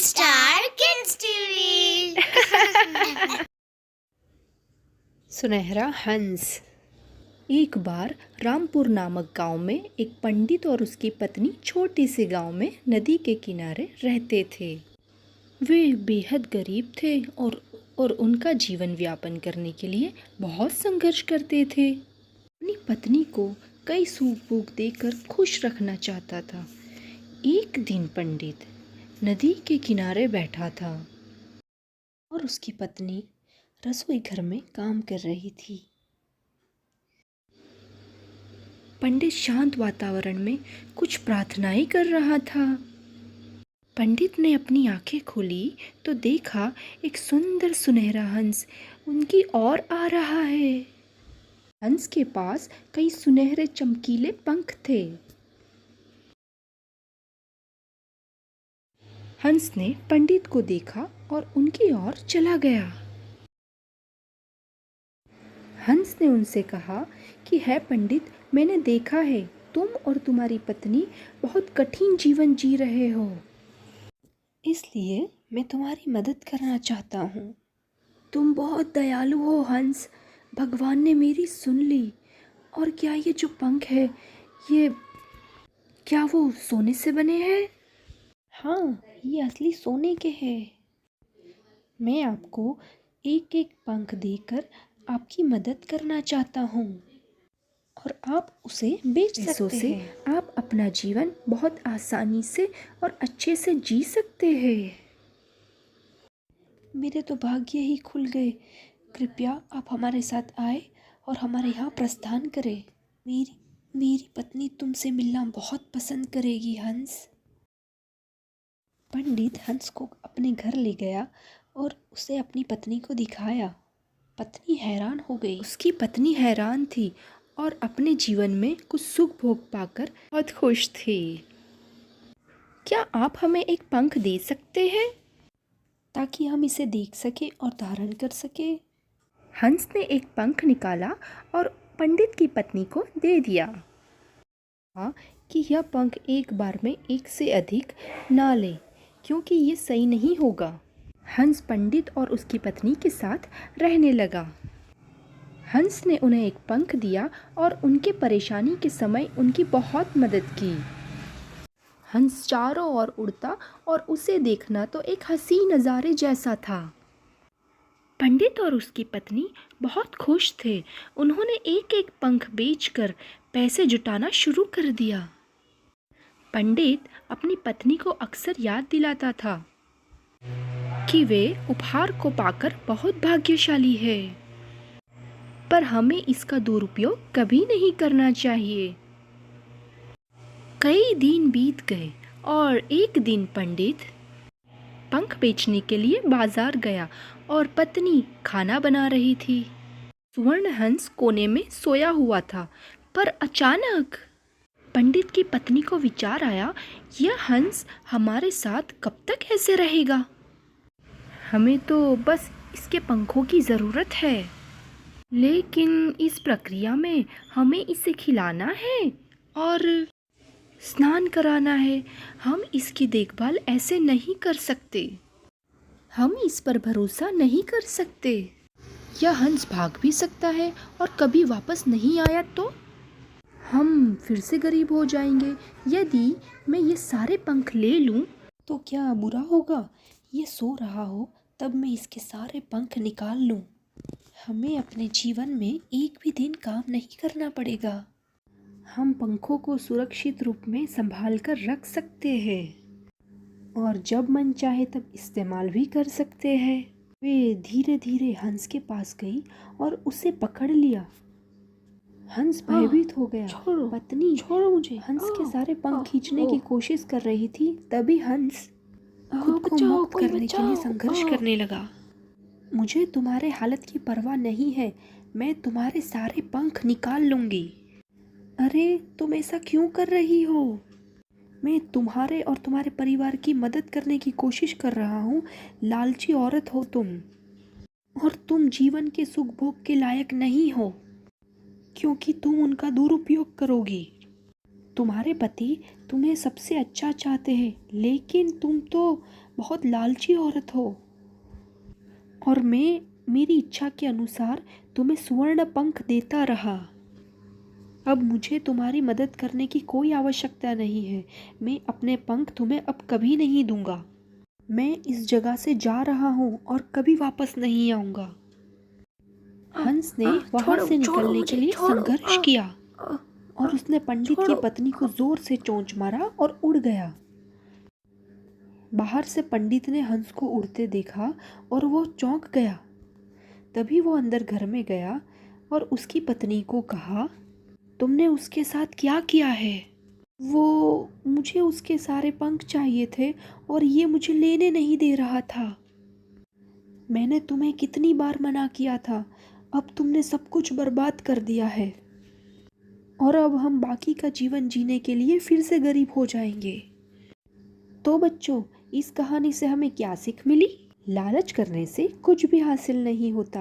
Star kids TV. सुनहरा हंस। एक बार रामपुर नामक गांव में एक पंडित और उसकी पत्नी छोटे से गांव में नदी के किनारे रहते थे। वे बेहद गरीब थे और उनका जीवन यापन करने के लिए बहुत संघर्ष करते थे। अपनी पत्नी को कई सूख बूख देकर खुश रखना चाहता था। एक दिन पंडित नदी के किनारे बैठा था और उसकी पत्नी रसोई घर में काम कर रही थी। पंडित शांत वातावरण में कुछ प्रार्थनाएं कर रहा था। पंडित ने अपनी आंखें खोली तो देखा एक सुंदर सुनहरा हंस उनकी ओर आ रहा है। हंस के पास कई सुनहरे चमकीले पंख थे। हंस ने पंडित को देखा और उनकी ओर चला गया। हंस ने उनसे कहा कि है पंडित, मैंने देखा है तुम और तुम्हारी पत्नी बहुत कठिन जीवन जी रहे हो, इसलिए मैं तुम्हारी मदद करना चाहता हूँ। तुम बहुत दयालु हो हंस, भगवान ने मेरी सुन ली। और क्या ये जो पंख है, ये क्या वो सोने से बने हैं? हाँ, ये असली सोने के हैं। मैं आपको एक एक पंख देकर आपकी मदद करना चाहता हूँ और आप उसे बेच सकते हैं। आप अपना जीवन बहुत आसानी से और अच्छे से जी सकते हैं। मेरे तो भाग्य ही खुल गए। कृपया आप हमारे साथ आए और हमारे यहाँ प्रस्थान करें। मेरी पत्नी तुमसे मिलना बहुत पसंद करेगी हंस। पंडित हंस को अपने घर ले गया और उसे अपनी पत्नी को दिखाया। पत्नी हैरान हो गई। उसकी पत्नी हैरान थी और अपने जीवन में कुछ सुख भोग पाकर बहुत खुश थी। क्या आप हमें एक पंख दे सकते हैं ताकि हम इसे देख सके और धारण कर सके? हंस ने एक पंख निकाला और पंडित की पत्नी को दे दिया। कहा कि यह पंख एक बार में एक से अधिक ना ले, क्योंकि ये सही नहीं होगा। हंस पंडित और उसकी पत्नी के साथ रहने लगा। हंस ने उन्हें एक पंख दिया और उनके परेशानी के समय उनकी बहुत मदद की। हंस चारों ओर उड़ता और उसे देखना तो एक हसीन नज़ारे जैसा था। पंडित और उसकी पत्नी बहुत खुश थे। उन्होंने एक एक पंख बेचकर पैसे जुटाना शुरू कर दिया। पंडित अपनी पत्नी को अक्सर याद दिलाता था कि वे उपहार को पाकर बहुत भाग्यशाली है, पर हमें इसका दुरुपयोग कभी नहीं करना चाहिए। कई दिन बीत गए और एक दिन पंडित पंख बेचने के लिए बाजार गया और पत्नी खाना बना रही थी। स्वर्ण हंस कोने में सोया हुआ था, पर अचानक पंडित की पत्नी को विचार आया, यह हंस हमारे साथ कब तक ऐसे रहेगा? हमें तो बस इसके पंखों की ज़रूरत है, लेकिन इस प्रक्रिया में हमें इसे खिलाना है और स्नान कराना है। हम इसकी देखभाल ऐसे नहीं कर सकते। हम इस पर भरोसा नहीं कर सकते। यह हंस भाग भी सकता है और कभी वापस नहीं आया तो हम फिर से गरीब हो जाएंगे। यदि मैं ये सारे पंख ले लूं तो क्या बुरा होगा? ये सो रहा हो तब मैं इसके सारे पंख निकाल लूं। हमें अपने जीवन में एक भी दिन काम नहीं करना पड़ेगा। हम पंखों को सुरक्षित रूप में संभाल कर रख सकते हैं और जब मन चाहे तब इस्तेमाल भी कर सकते हैं। वे धीरे धीरे हंस के पास गई और उसे पकड़ लिया। हंस भयभीत हो गया। पत्नी छोड़ो मुझे। हंस के सारे पंख खींचने की कोशिश कर रही थी, तभी हंस खुद को मुक्त करने के लिए संघर्ष करने लगा। मुझे तुम्हारे हालत की परवाह नहीं है, मैं तुम्हारे सारे पंख निकाल लूंगी। अरे तुम ऐसा क्यों कर रही हो? मैं तुम्हारे और तुम्हारे परिवार की मदद करने की कोशिश कर रहा हूँ। लालची औरत हो तुम, और तुम जीवन के सुख भोग के लायक नहीं हो, क्योंकि तुम उनका दुरुपयोग करोगी। तुम्हारे पति तुम्हें सबसे अच्छा चाहते हैं, लेकिन तुम तो बहुत लालची औरत हो और मैं मेरी इच्छा के अनुसार तुम्हें स्वर्ण पंख देता रहा। अब मुझे तुम्हारी मदद करने की कोई आवश्यकता नहीं है। मैं अपने पंख तुम्हें अब कभी नहीं दूंगा। मैं इस जगह से जा रहा हूँ और कभी वापस नहीं आऊँगा। हंस ने वहाँ से निकलने के लिए संघर्ष किया और उसने पंडित की पत्नी को जोर से चोंच मारा और उड़ गया। बाहर से पंडित ने हंस को उड़ते देखा और वो चौंक गया। तभी वो अंदर घर में गया और उसकी पत्नी को कहा, तुमने उसके साथ क्या किया है? वो मुझे उसके सारे पंख चाहिए थे और ये मुझे लेने नहीं दे रहा था। मैंने तुम्हें कितनी बार मना किया था, अब तुमने सब कुछ बर्बाद कर दिया है और अब हम बाकी का जीवन जीने के लिए फिर से गरीब हो जाएंगे। तो बच्चों, इस कहानी से हमें क्या सीख मिली? लालच करने से कुछ भी हासिल नहीं होता।